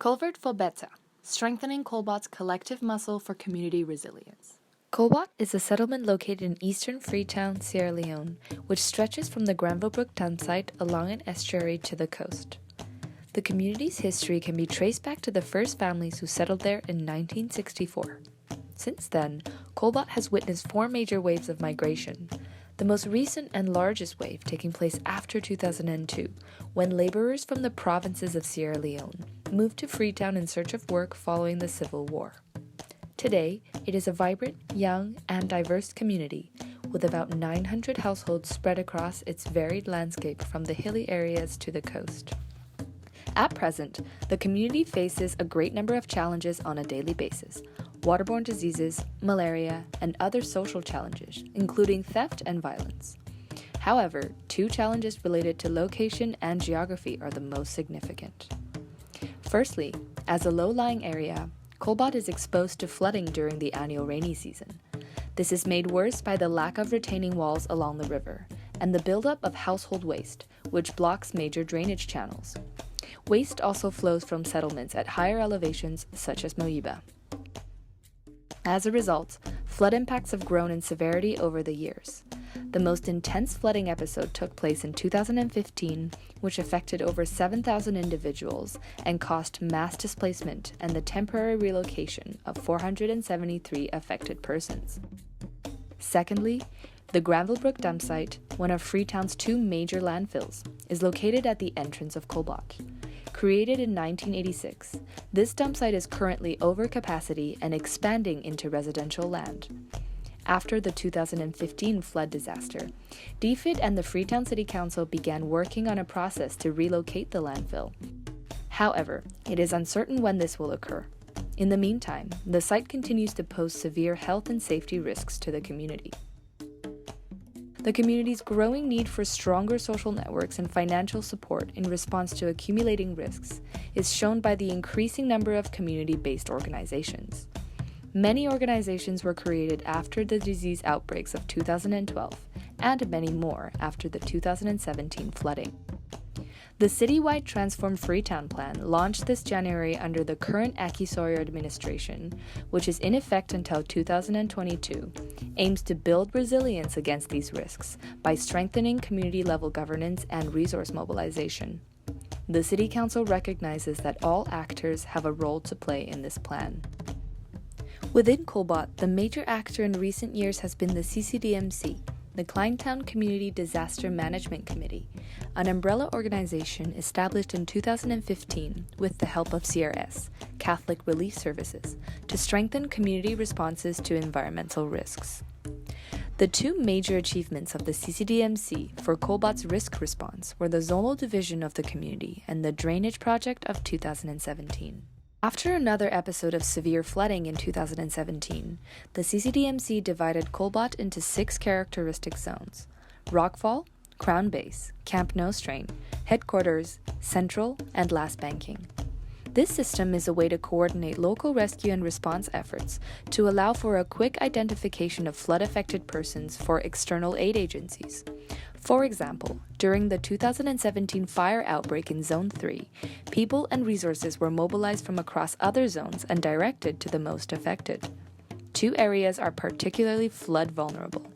Culvert for Betteh, strengthening Colbot's collective muscle for community resilience. Colbot is a settlement located in eastern Freetown, Sierra Leone, which stretches from the Granville Brook dump site along an estuary to the coast. The community's history can be traced back to the first families who settled there in 1964. Since then, Colbot has witnessed 4 major waves of migration, the most recent and largest wave taking place after 2002, when laborers from the provinces of Sierra Leone moved to Freetown in search of work following the Civil War. Today, it is a vibrant, young, and diverse community, with about 900 households spread across its varied landscape from the hilly areas to the coast. At present, the community faces a great number of challenges on a daily basis: waterborne diseases, malaria, and other social challenges, including theft and violence. However, 2 challenges related to location and geography are the most significant. Firstly, as a low-lying area, Colbot is exposed to flooding during the annual rainy season. This is made worse by the lack of retaining walls along the river and the buildup of household waste, which blocks major drainage channels. Waste also flows from settlements at higher elevations such as Moiba. As a result, flood impacts have grown in severity over the years. The most intense flooding episode took place in 2015, which affected over 7,000 individuals and caused mass displacement and the temporary relocation of 473 affected persons. Secondly, the Granville Brook dump site, one of Freetown's 2 major landfills, is located at the entrance of Colbot. Created in 1986, this dump site is currently over capacity and expanding into residential land. After the 2015 flood disaster, DFID and the Freetown City Council began working on a process to relocate the landfill. However, it is uncertain when this will occur. In the meantime, the site continues to pose severe health and safety risks to the community. The community's growing need for stronger social networks and financial support in response to accumulating risks is shown by the increasing number of community-based organizations. Many organizations were created after the disease outbreaks of 2012, and many more after the 2017 flooding. The citywide Transform Freetown plan, launched this January under the current Aki Sawyer administration, which is in effect until 2022, aims to build resilience against these risks by strengthening community-level governance and resource mobilization. The City Council recognizes that all actors have a role to play in this plan. Within Colbot, the major actor in recent years has been the CCDMC, the Clienttown Community Disaster Management Committee, an umbrella organization established in 2015 with the help of CRS, Catholic Relief Services, to strengthen community responses to environmental risks. The 2 major achievements of the CCDMC for Colbot's risk response were the zonal division of the community and the drainage project of 2017. After another episode of severe flooding in 2017, the CCDMC divided Colbot into 6 characteristic zones: Rockfall, Crown Base, Camp No Strain, Headquarters, Central, and Last Banking. This system is a way to coordinate local rescue and response efforts to allow for a quick identification of flood-affected persons for external aid agencies. For example, during the 2017 fire outbreak in Zone 3, people and resources were mobilized from across other zones and directed to the most affected. 2 areas are particularly flood vulnerable: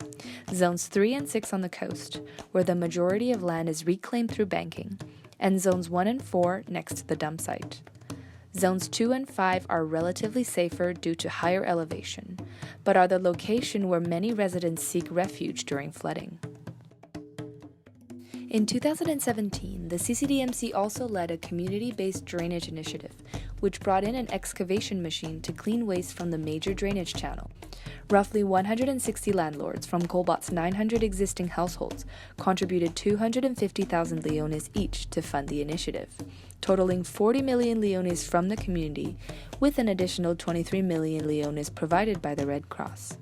Zones 3 and 6 on the coast, where the majority of land is reclaimed through banking, and Zones 1 and 4 next to the dump site. Zones 2 and 5 are relatively safer due to higher elevation, but are the location where many residents seek refuge during flooding. In 2017, the CCDMC also led a community-based drainage initiative, which brought in an excavation machine to clean waste from the major drainage channel. Roughly 160 landlords from Colbot's 900 existing households contributed 250,000 leones each to fund the initiative, totaling 40 million leones from the community, with an additional 23 million leones provided by the Red Cross.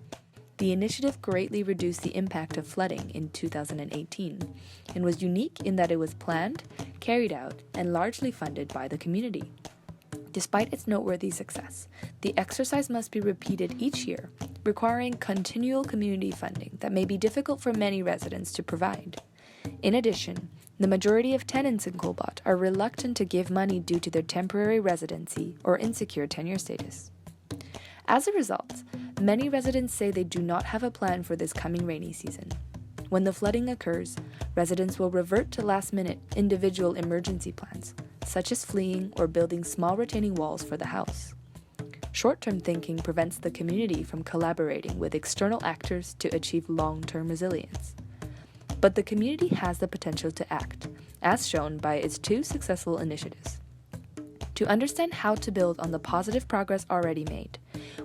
The initiative greatly reduced the impact of flooding in 2018 and was unique in that it was planned, carried out, and largely funded by the community. Despite its noteworthy success, the exercise must be repeated each year, requiring continual community funding that may be difficult for many residents to provide. In addition, The majority of tenants in Colbot are reluctant to give money due to their temporary residency or insecure tenure status. As a result, many residents say they do not have a plan for this coming rainy season. When the flooding occurs, residents will revert to last-minute individual emergency plans, such as fleeing or building small retaining walls for the house. Short-term thinking prevents the community from collaborating with external actors to achieve long-term resilience. But the community has the potential to act, as shown by its 2 successful initiatives. To understand how to build on the positive progress already made,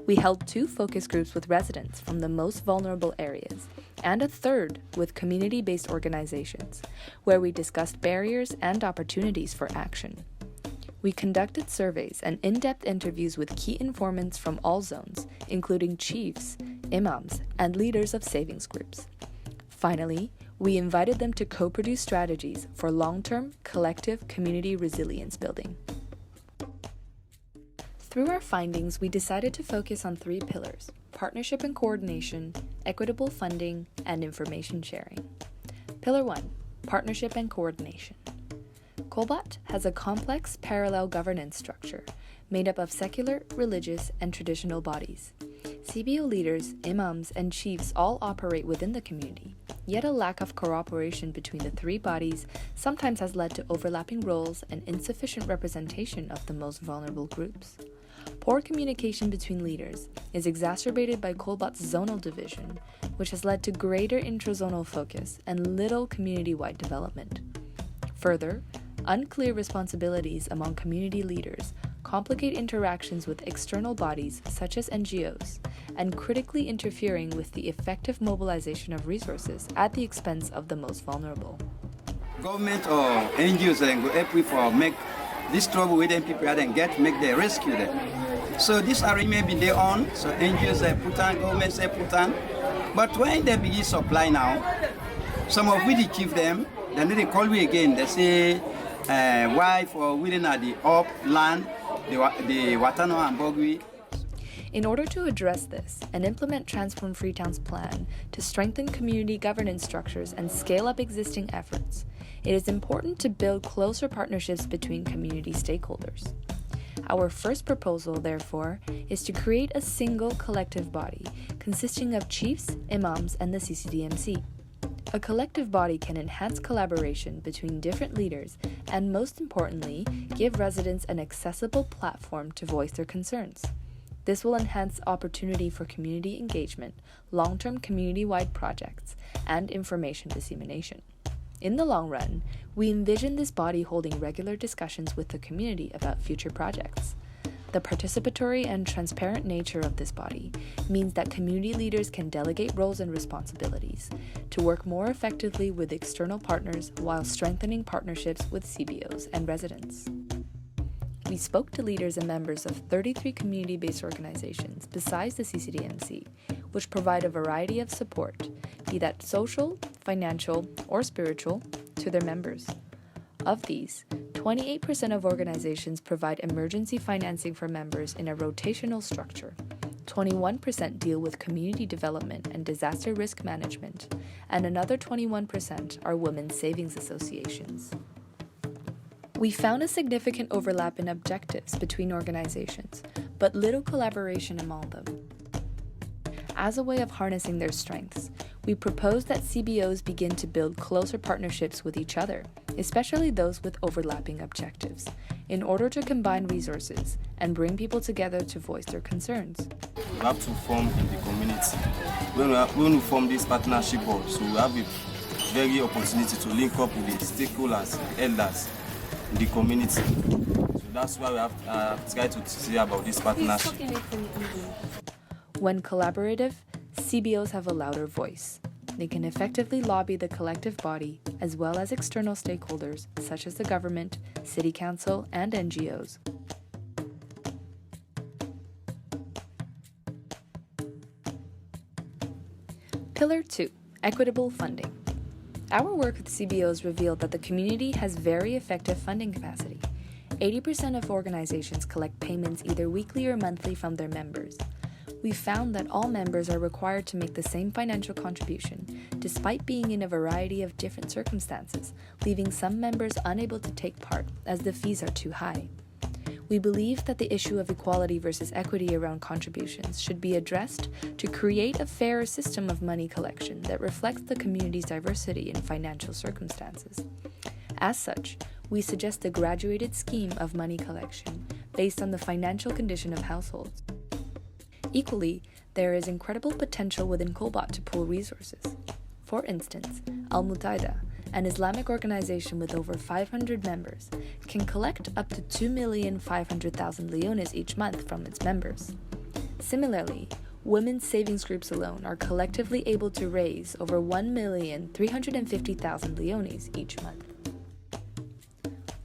we held 2 focus groups with residents from the most vulnerable areas, and a third with community-based organizations, where we discussed barriers and opportunities for action. We conducted surveys and in-depth interviews with key informants from all zones, including chiefs, imams, and leaders of savings groups. Finally, we invited them to co-produce strategies for long-term, collective community resilience building. Through our findings, we decided to focus on 3 pillars: partnership and coordination, equitable funding, and information sharing. Pillar 1, partnership and coordination. Colbot has a complex parallel governance structure made up of secular, religious, and traditional bodies. CBO leaders, imams, and chiefs all operate within the community, yet a lack of cooperation between the 3 bodies sometimes has led to overlapping roles and insufficient representation of the most vulnerable groups. Poor communication between leaders is exacerbated by Colbot's zonal division, which has led to greater intrazonal focus and little community-wide development. Further, unclear responsibilities among community leaders complicate interactions with external bodies such as NGOs, and critically interfering with the effective mobilization of resources at the expense of the most vulnerable. Government or NGOs go help we for make this trouble with them people and make the rescue them. So this arrangement be there on, so NGOs put on, governments put on. But when they begin supply now, some of we chief them, then they call we again. They say why for within the upland, the Watano and Bogui. In order to address this and implement Transform Freetown's plan to strengthen community governance structures and scale up existing efforts, it is important to build closer partnerships between community stakeholders. Our first proposal, therefore, is to create a single collective body consisting of chiefs, imams, and the CCDMC. A collective body can enhance collaboration between different leaders and, most importantly, give residents an accessible platform to voice their concerns. This will enhance opportunity for community engagement, long-term community-wide projects, and information dissemination. In the long run, we envision this body holding regular discussions with the community about future projects. The participatory and transparent nature of this body means that community leaders can delegate roles and responsibilities to work more effectively with external partners while strengthening partnerships with CBOs and residents. We spoke to leaders and members of 33 community-based organizations besides the CCDMC, which provide a variety of support, be that social, financial, or spiritual, to their members. Of these, 28% of organizations provide emergency financing for members in a rotational structure, 21% deal with community development and disaster risk management, and another 21% are women's savings associations. We found a significant overlap in objectives between organizations, but little collaboration among them. As a way of harnessing their strengths, we propose that CBOs begin to build closer partnerships with each other, especially those with overlapping objectives, in order to combine resources and bring people together to voice their concerns. We have to form in the community. When we form this partnership board, so we have a very opportunity to link up with the stakeholders, elders in the community. So that's why we have tried to see about this partnership. When collaborative, CBOs have a louder voice. They can effectively lobby the collective body as well as external stakeholders such as the government, city council, and NGOs. Pillar 2, equitable funding. Our work with CBOs revealed that the community has very effective funding capacity. 80% of organizations collect payments either weekly or monthly from their members. we found that all members are required to make the same financial contribution, despite being in a variety of different circumstances, leaving some members unable to take part as the fees are too high. We believe that the issue of equality versus equity around contributions should be addressed to create a fairer system of money collection that reflects the community's diversity in financial circumstances. As such, we suggest a graduated scheme of money collection based on the financial condition of households. Equally, there is incredible potential within Colbot to pool resources. For instance, Al-Mutaida, an Islamic organization with over 500 members, can collect up to 2,500,000 leones each month from its members. Similarly, women's savings groups alone are collectively able to raise over 1,350,000 leones each month.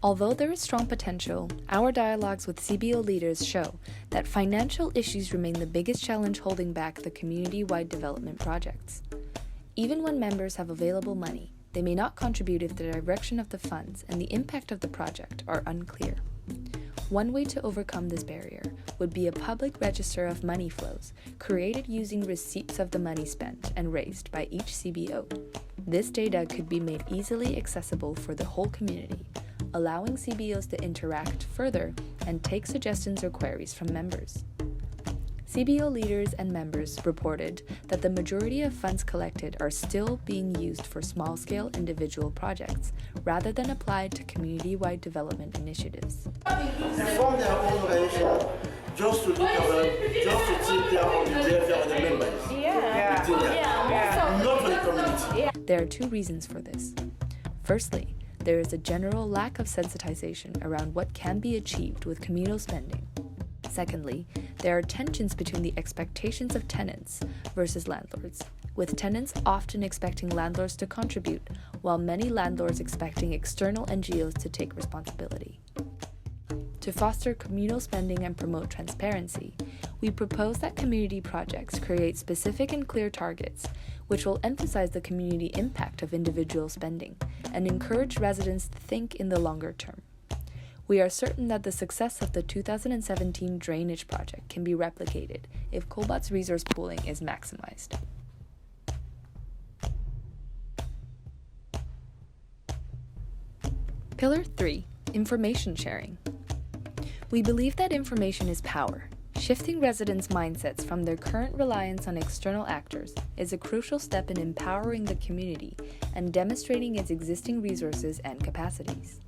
Although there is strong potential, our dialogues with CBO leaders show that financial issues remain the biggest challenge holding back the community-wide development projects. Even when members have available money, they may not contribute if the direction of the funds and the impact of the project are unclear. One way to overcome this barrier would be a public register of money flows, created using receipts of the money spent and raised by each CBO. This data could be made easily accessible for the whole community, allowing CBOs to interact further and take suggestions or queries from members. CBO leaders and members reported that the majority of funds collected are still being used for small-scale individual projects, rather than applied to community-wide development initiatives. They form their own organization just to look around, just to take care of the welfare of the members. Not for the community. There are two reasons for this. Firstly, there is a general lack of sensitization around what can be achieved with communal spending. Secondly, there are tensions between the expectations of tenants versus landlords, with tenants often expecting landlords to contribute, while many landlords expecting external NGOs to take responsibility. To foster communal spending and promote transparency, we propose that community projects create specific and clear targets, which will emphasize the community impact of individual spending and encourage residents to think in the longer term. We are certain that the success of the 2017 drainage project can be replicated if Colbot's resource pooling is maximized. Pillar 3. Information sharing. We believe that information is power. Shifting residents' mindsets from their current reliance on external actors is a crucial step in empowering the community and demonstrating its existing resources and capacities.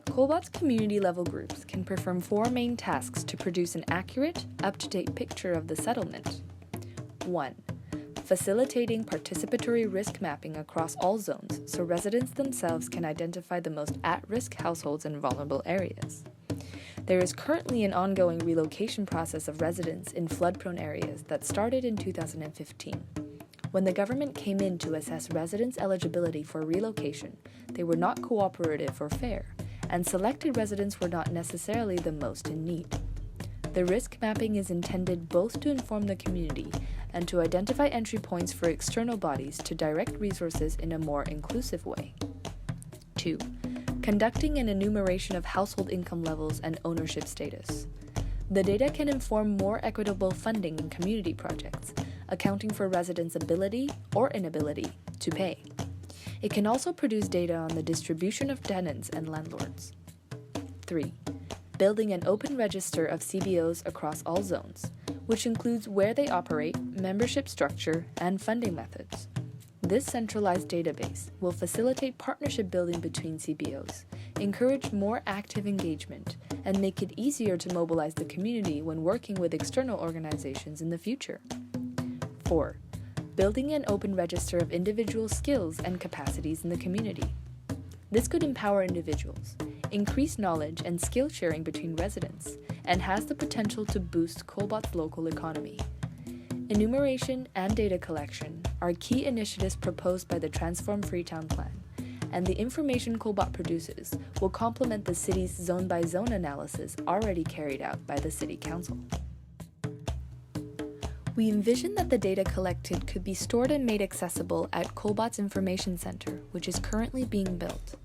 Colbot's community-level groups can perform 4 main tasks to produce an accurate, up-to-date picture of the settlement. 1. Facilitating participatory risk mapping across all zones so residents themselves can identify the most at-risk households in vulnerable areas. There is currently an ongoing relocation process of residents in flood-prone areas that started in 2015. When the government came in to assess residents' eligibility for relocation, they were not cooperative or fair, and selected residents were not necessarily the most in need. The risk mapping is intended both to inform the community and to identify entry points for external bodies to direct resources in a more inclusive way. 2. Conducting an enumeration of household income levels and ownership status. The data can inform more equitable funding in community projects, accounting for residents' ability or inability to pay. It can also produce data on the distribution of tenants and landlords. 3. Building an open register of CBOs across all zones, which includes where they operate, membership structure, and funding methods. This centralized database will facilitate partnership building between CBOs, encourage more active engagement, and make it easier to mobilize the community when working with external organizations in the future. 4. Building an open register of individual skills and capacities in the community. This could empower individuals, increase knowledge and skill sharing between residents, and has the potential to boost Colbot's local economy. Enumeration and data collection are key initiatives proposed by the Transform Freetown Plan, and the information Colbot produces will complement the city's zone-by-zone analysis already carried out by the City Council. We envision that the data collected could be stored and made accessible at Colbot's Information Center, which is currently being built.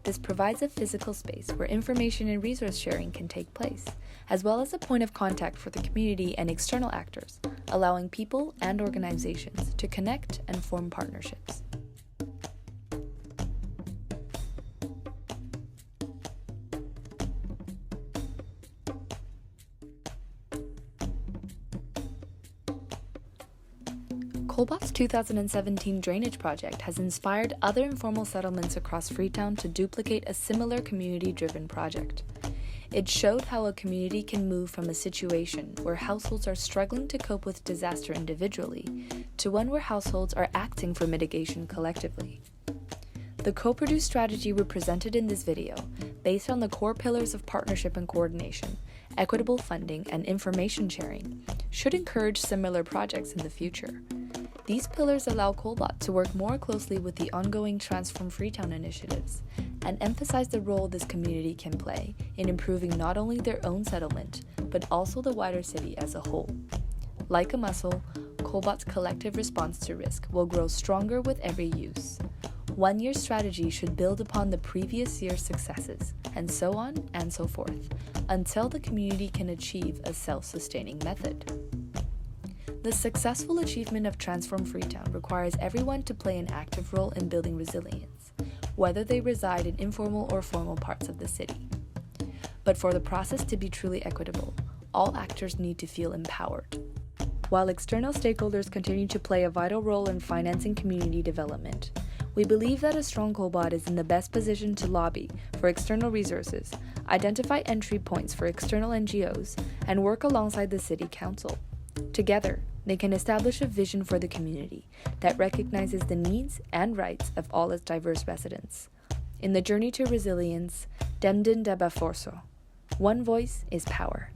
This provides a physical space where information and resource sharing can take place, as well as a point of contact for the community and external actors, allowing people and organizations to connect and form partnerships. Colbot's 2017 drainage project has inspired other informal settlements across Freetown to duplicate a similar community-driven project. It showed how a community can move from a situation where households are struggling to cope with disaster individually to one where households are acting for mitigation collectively. The co-produced strategy we presented in this video, based on the core pillars of partnership and coordination, equitable funding, and information sharing, should encourage similar projects in the future. These pillars allow Colbot to work more closely with the ongoing Transform Freetown initiatives and emphasize the role this community can play in improving not only their own settlement, but also the wider city as a whole. Like a muscle, Colbot's collective response to risk will grow stronger with every use. 1 year strategy should build upon the previous year's successes, and so on and so forth, until the community can achieve a self-sustaining method. The successful achievement of Transform Freetown requires everyone to play an active role in building resilience, whether they reside in informal or formal parts of the city. But for the process to be truly equitable, all actors need to feel empowered. While external stakeholders continue to play a vital role in financing community development, we believe that a strong Colbot is in the best position to lobby for external resources, identify entry points for external NGOs, and work alongside the City Council. Together, they can establish a vision for the community that recognizes the needs and rights of all its diverse residents. In the journey to resilience, Demden Deba Forso. One voice is power.